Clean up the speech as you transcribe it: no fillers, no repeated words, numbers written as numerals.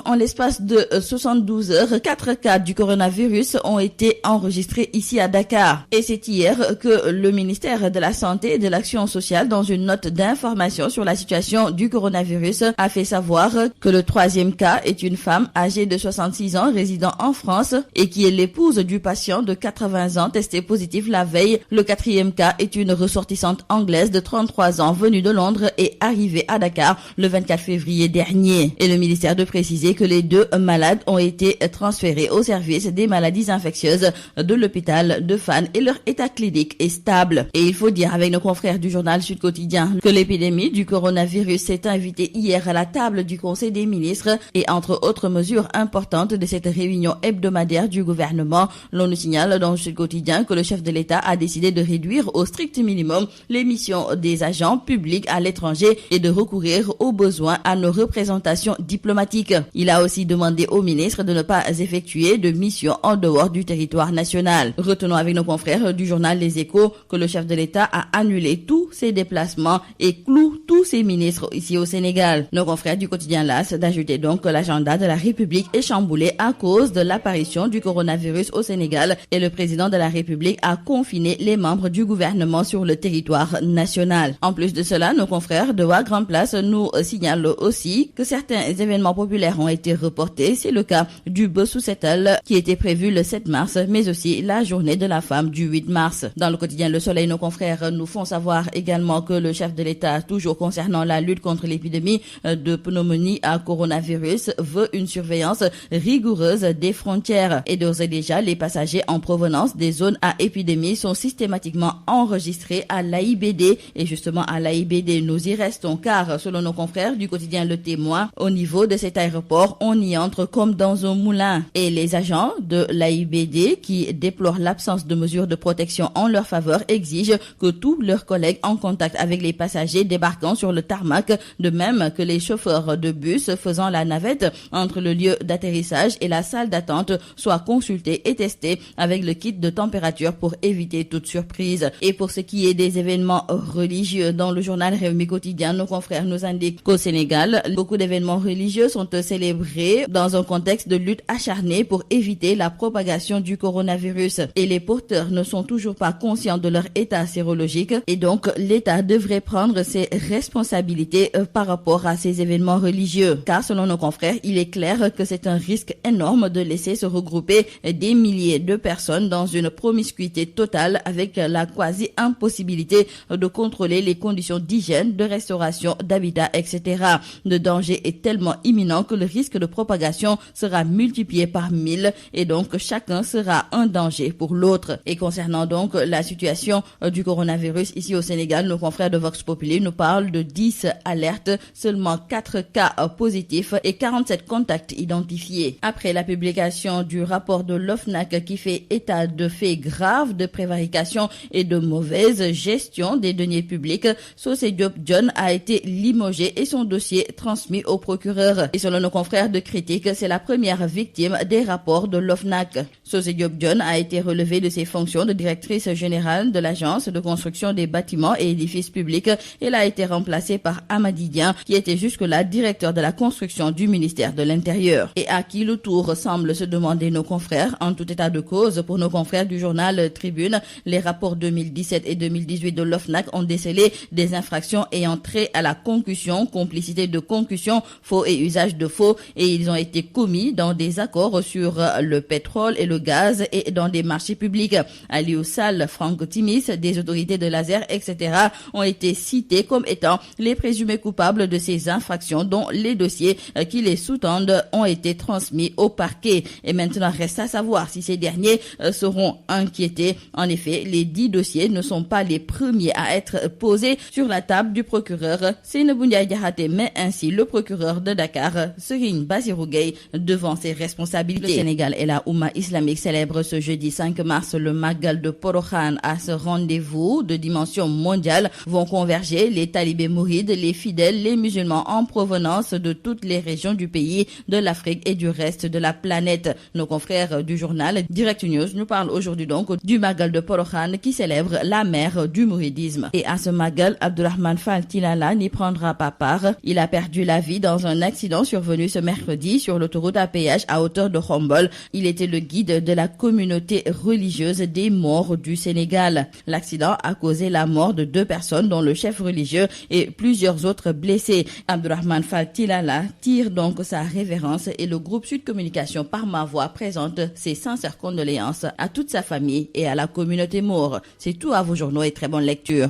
en l'espace de 72 heures, 4 cas du coronavirus ont été enregistrés ici à Dakar. Et c'est hier que le ministère de la Santé et de l'Action sociale, dans une note d'information sur la situation du coronavirus, a fait savoir que le 3e cas est une femme âgée de 66 ans résidant en France et qui est l'épouse du patient de 80 ans testé positif la veille. Le 4e cas est une ressortissante anglaise de 33 ans venue de Londres et arrivée à Dakar le 24 février dernier. Et le ministère de préciser que les 2 malades ont été transférés au service des maladies infectieuses de l'hôpital de Fann et leur état clinique est stable. Et il faut dire avec nos confrères du journal Sud Quotidien que l'épidémie du coronavirus s'est invitée hier à la table du Conseil des ministres et entre autres mesures importantes de cette réunion hebdomadaire du gouvernement, l'on nous signale dans Sud Quotidien que le chef de l'État a décidé de réduire au strict minimum les missions des agents publics à l'étranger et de recourir au besoin à nos représentations diplomatiques. Il a aussi demandé au ministre de ne pas effectuer de missions en dehors du territoire national. Retenons avec nos confrères du journal Les Échos que le chef de l'État a annulé tous ses déplacements et cloue tous ses ministres ici au Sénégal. Nos confrères du quotidien LAS d'ajouter donc que l'agenda de la République est chamboulé à cause de l'apparition du coronavirus au Sénégal et le président de la République a confiné les membres du gouvernement sur le territoire national. En plus de cela, nos confrères de Wa Grand Place nous signalent aussi que certains événements populaires ont été reportés. C'est le cas du Bessou Setal qui était prévu le 7 mars, mais aussi la journée de la femme du 8 mars. Dans le quotidien Le Soleil, nos confrères nous font savoir également que le chef de l'État, toujours concernant la lutte contre l'épidémie de pneumonie à coronavirus, veut une surveillance rigoureuse des frontières. Et d'ores et déjà, les passagers en provenance des zones à épidémie sont systématiquement enregistrés à l'AIBD. Et justement, à l'AIBD, nous y restons car, selon nos confrères du quotidien Le Témoin, au niveau de cet aéroport, on y entre comme dans un moulin. Et les agents de l'AIBD, qui déplorent l'absence de mesures de protection en leur faveur, exigent que tous leurs collègues en contact avec les passagers débarquant sur le tarmac, de même que les chauffeurs de bus faisant la navette entre le lieu d'atterrissage et la salle d'attente, soient consultés et testés avec le kit de température pour éviter toute surprise. Et pour ce qui est des événements religieux, dans le journal Réumi Quotidien, nos confrères nous indiquent qu'au Sénégal, beaucoup d'événements religieux sont célébrés dans un contexte de lutte acharnée pour éviter la propagation du coronavirus. Et les porteurs ne sont toujours pas conscients de leur état sérologique et donc l'État devrait prendre ses responsabilités par rapport à ces événements religieux. Car selon nos confrères, il est clair que c'est un risque énorme de laisser se regrouper des milliers de personnes dans une promiscuité totale avec la quasi-impossibilité de contrôler les conditions d'hygiène, de restauration, d'habitat, etc. Le danger est tellement imminent que le risque de propagation sera multiplié par 1000 et donc chacun sera un danger pour l'autre. Et concernant donc la situation du coronavirus ici au Sénégal, nos confrères de Vox Populi nous parlent de 10 alertes, seulement 4 cas positifs et 47 contacts identifiés. Après la publication du rapport de l'OFNAC qui fait état de faits graves de prévarication et de mauvaise gestion des deniers publics, Socé Diop John a été limogé et son dossier transmis au procureur. Et selon nos confrères de Critique, c'est la première victime des rapports de l'OFNAC. Socé Diop John a été relevé de ses fonctions de directrice générale de l'Agence de construction des bâtiments et édifices publics. Elle a été remplacée par Amady Dieng, qui était jusque-là directeur de la construction du ministère de l'Intérieur. Et à qui le tour semble se demander nos confrères. En tout état de cause, pour nos confrères du journal Tribune, les rapports 2017 et 2018 de l'OFNAC ont décelé des infractions ayant trait à la concussion, complicité de concussion, faux et usage de faux, et ils ont été commis dans des accords sur le pétrole et le gaz et dans des marchés publics. Aliou Sall, Franck Timis, des autorités de Laser, etc. ont été cités comme étant les présumés coupables de ces infractions dont les dossiers qui les sous-tendent ont été transmis au parquet. Et maintenant, reste à savoir si ces derniers seront inquiétés. En effet, les 10 dossiers ne sont pas les premiers à être posés sur la table du procureur Seynabou Ndiaye Diakhaté, mais ainsi le procureur de Dakar, Serigne Bassirou Gueye, devant ses responsabilités. Le Sénégal et la Oumma islamique célèbrent ce jeudi 5 mars le Magal de Porokhane. À ce rendez-vous de dimension mondiale vont converger les talibés talibés mourides, les fidèles, les musulmans en provenance de toutes les régions du pays, de l'Afrique et du reste de la planète. Nos confrères du journal Direct News nous parlent aujourd'hui donc du Magal de Porokhane qui célèbre la mère du mouridisme. Et à ce Magal, Abdourahmane Fall Tilala n'y prendra pas part. Il a perdu la vie dans un accident survenu ce mercredi sur l'autoroute à péage à hauteur de Khombole. Il était le guide de la communauté religieuse des morts du Sénégal. L'accident a causé la mort de 2 personnes, dont le chef religieux et plusieurs autres blessés. Abdourahmane Fall Tilala tire donc sa révérence et le groupe Sud Communication par ma voix présente ses sincères condoléances à toute sa famille et à la communauté maure. C'est tout à vos journaux et très bonne lecture.